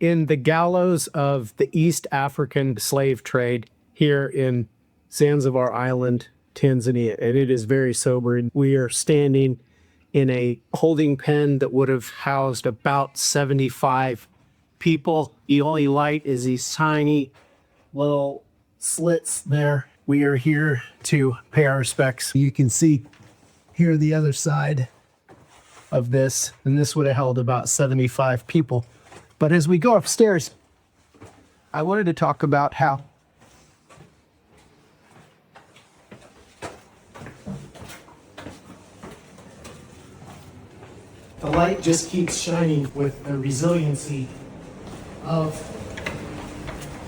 in the gallows of the East African slave trade here in Zanzibar Island, Tanzania, and it is very sobering. We are standing in a holding pen that would have housed about 75 people. The only light is these tiny little slits there. We are here to pay our respects. You can see here the other side of this, and this would have held about 75 people. But as we go upstairs, I wanted to talk about how the light just keeps shining with the resiliency of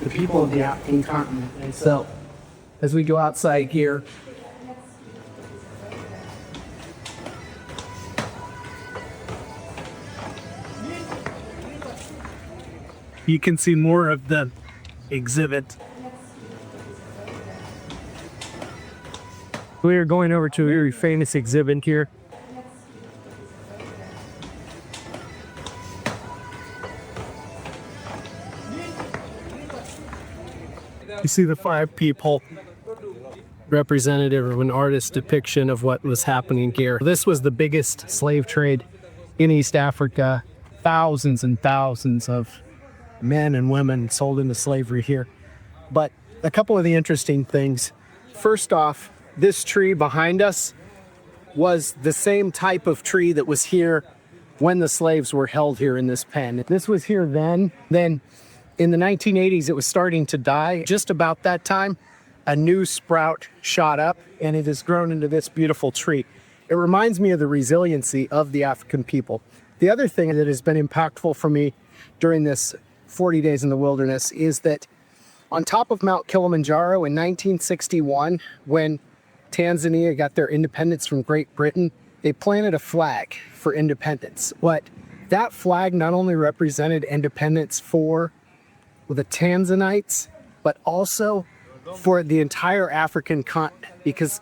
the people of the African continent. And so, as we go outside here, you can see more of the exhibit. We are going over to a very famous exhibit here. You see the 5 people, representative of an artist's depiction of what was happening here. This was the biggest slave trade in East Africa. Thousands and thousands of men and women sold into slavery here. But a couple of the interesting things. First off, this tree behind us was the same type of tree that was here when the slaves were held here in this pen. This was here then. Then in the 1980s, it was starting to die. Just about that time, a new sprout shot up and it has grown into this beautiful tree. It reminds me of the resiliency of the African people. The other thing that has been impactful for me during this 40 days in the wilderness is that on top of Mount Kilimanjaro in 1961, when Tanzania got their independence from Great Britain, they planted a flag for independence. But that flag not only represented independence for the Tanzanites, but also for the entire African continent, because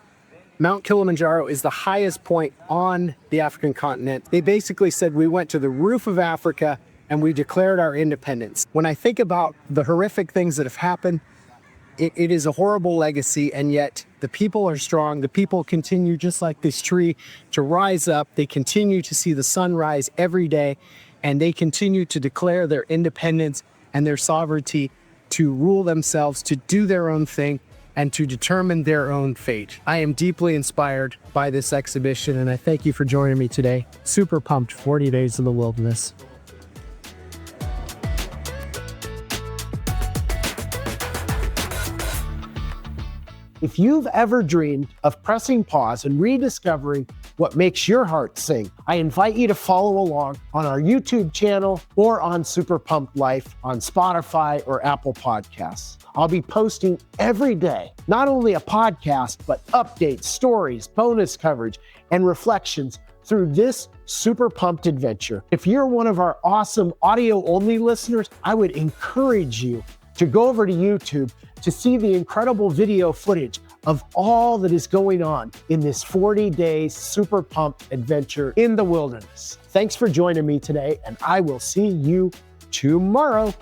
Mount Kilimanjaro is the highest point on the African continent. They basically said we went to the roof of Africa and we declared our independence. When I think about the horrific things that have happened, it is a horrible legacy, and yet the people are strong. The people continue, just like this tree, to rise up. They continue to see the sun rise every day, and they continue to declare their independence and their sovereignty to rule themselves, to do their own thing, and to determine their own fate. I am deeply inspired by this exhibition, and I thank you for joining me today. Super pumped, 40 days in the wilderness. If you've ever dreamed of pressing pause and rediscovering what makes your heart sing, I invite you to follow along on our YouTube channel or on Super Pumped Life on Spotify or Apple Podcasts. I'll be posting every day, not only a podcast, but updates, stories, bonus coverage, and reflections through this super pumped adventure. If you're one of our awesome audio-only listeners, I would encourage you to go over to YouTube to see the incredible video footage of all that is going on in this 40-day super pumped adventure in the wilderness. Thanks for joining me today, and I will see you tomorrow.